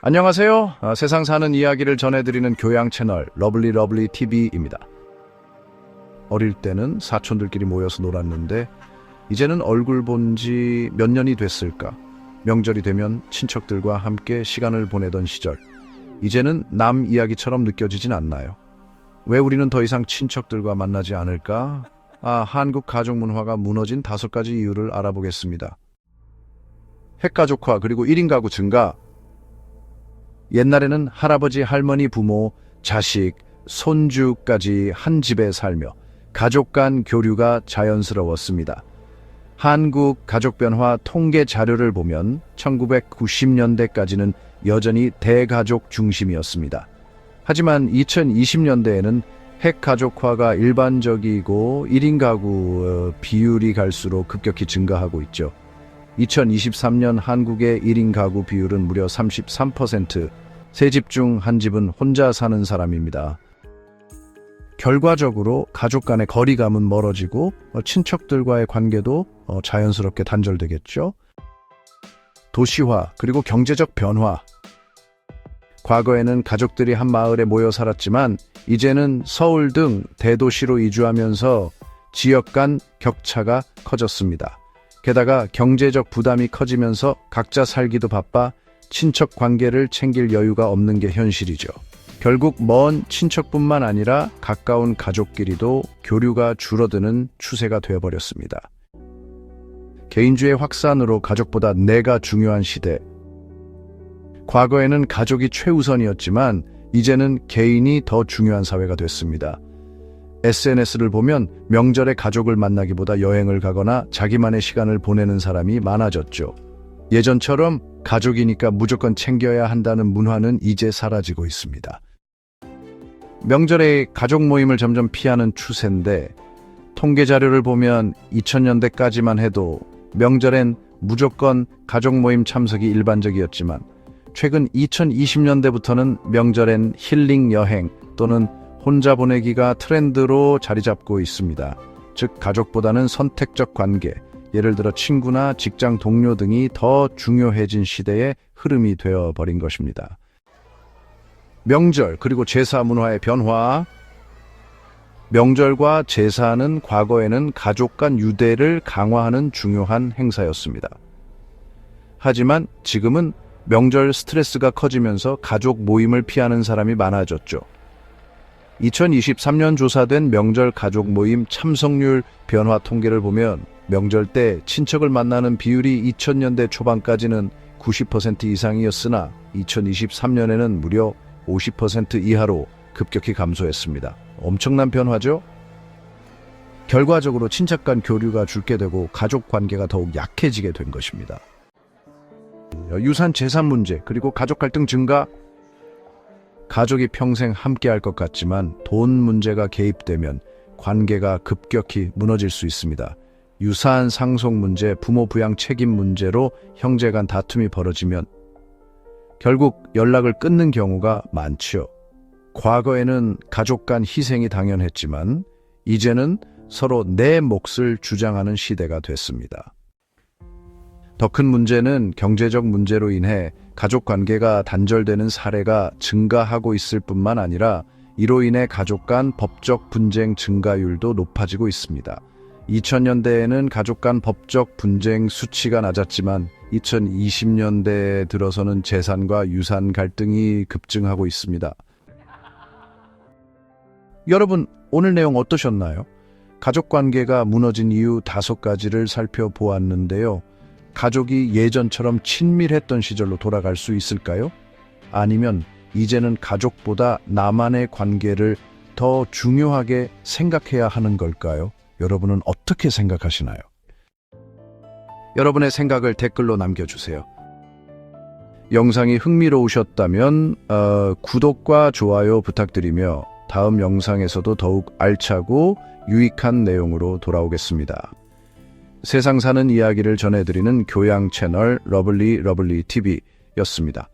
안녕하세요. 세상 사는 이야기를 전해드리는 교양 채널 러블리 TV입니다. 어릴 때는 사촌들끼리 모여서 놀았는데 이제는 얼굴 본 지 몇 년이 됐을까? 명절이 되면 친척들과 함께 시간을 보내던 시절. 이제는 남 이야기처럼 느껴지진 않나요? 왜 우리는 더 이상 친척들과 만나지 않을까? 한국 가족 문화가 무너진 5가지 이유를 알아보겠습니다. 핵가족화 그리고 1인 가구 증가. 옛날에는 할아버지, 할머니, 부모, 자식, 손주까지 한 집에 살며 가족 간 교류가 자연스러웠습니다. 한국 가족 변화 통계 자료를 보면 1990년대까지는 여전히 대가족 중심이었습니다. 하지만 2020년대에는 핵가족화가 일반적이고 1인 가구 비율이 갈수록 급격히 증가하고 있죠. 2023년 한국의 1인 가구 비율은 무려 33%, 세 집 중 한 집은 혼자 사는 사람입니다. 결과적으로 가족 간의 거리감은 멀어지고 친척들과의 관계도 자연스럽게 단절되겠죠. 도시화 그리고 경제적 변화. 과거에는 가족들이 한 마을에 모여 살았지만 이제는 서울 등 대도시로 이주하면서 지역 간 격차가 커졌습니다. 게다가 경제적 부담이 커지면서 각자 살기도 바빠 친척 관계를 챙길 여유가 없는 게 현실이죠. 결국 먼 친척뿐만 아니라 가까운 가족끼리도 교류가 줄어드는 추세가 되어버렸습니다. 개인주의 확산으로 가족보다 내가 중요한 시대. 과거에는 가족이 최우선이었지만 이제는 개인이 더 중요한 사회가 됐습니다. SNS를 보면 명절에 가족을 만나기보다 여행을 가거나 자기만의 시간을 보내는 사람이 많아졌죠. 예전처럼 가족이니까 무조건 챙겨야 한다는 문화는 이제 사라지고 있습니다. 명절에 가족 모임을 점점 피하는 추세인데 통계 자료를 보면 2000년대까지만 해도 명절엔 무조건 가족 모임 참석이 일반적이었지만 최근 2020년대부터는 명절엔 힐링 여행 또는 혼자 보내기가 트렌드로 자리 잡고 있습니다. 즉 가족보다는 선택적 관계, 예를 들어 친구나 직장 동료 등이 더 중요해진 시대의 흐름이 되어버린 것입니다. 명절 그리고 제사 문화의 변화. 명절과 제사는 과거에는 가족 간 유대를 강화하는 중요한 행사였습니다. 하지만 지금은 명절 스트레스가 커지면서 가족 모임을 피하는 사람이 많아졌죠. 2023년 조사된 명절 가족 모임 참석률 변화 통계를 보면 명절 때 친척을 만나는 비율이 2000년대 초반까지는 90% 이상이었으나 2023년에는 무려 50% 이하로 급격히 감소했습니다. 엄청난 변화죠? 결과적으로 친척 간 교류가 줄게 되고 가족 관계가 더욱 약해지게 된 것입니다. 유산 재산 문제 그리고 가족 갈등 증가. 가족이 평생 함께할 것 같지만 돈 문제가 개입되면 관계가 급격히 무너질 수 있습니다. 유산 상속 문제, 부모 부양 책임 문제로 형제 간 다툼이 벌어지면 결국 연락을 끊는 경우가 많죠. 과거에는 가족 간 희생이 당연했지만 이제는 서로 내 몫을 주장하는 시대가 됐습니다. 더 큰 문제는 경제적 문제로 인해 가족 관계가 단절되는 사례가 증가하고 있을 뿐만 아니라 이로 인해 가족 간 법적 분쟁 증가율도 높아지고 있습니다. 2000년대에는 가족 간 법적 분쟁 수치가 낮았지만 2020년대에 들어서는 재산과 유산 갈등이 급증하고 있습니다. 여러분, 오늘 내용 어떠셨나요? 가족 관계가 무너진 이유 5가지를 살펴보았는데요. 가족이 예전처럼 친밀했던 시절로 돌아갈 수 있을까요? 아니면 이제는 가족보다 나만의 관계를 더 중요하게 생각해야 하는 걸까요? 여러분은 어떻게 생각하시나요? 여러분의 생각을 댓글로 남겨주세요. 영상이 흥미로우셨다면 구독과 좋아요 부탁드리며 다음 영상에서도 더욱 알차고 유익한 내용으로 돌아오겠습니다. 세상 사는 이야기를 전해드리는 교양 채널 러블리 TV였습니다.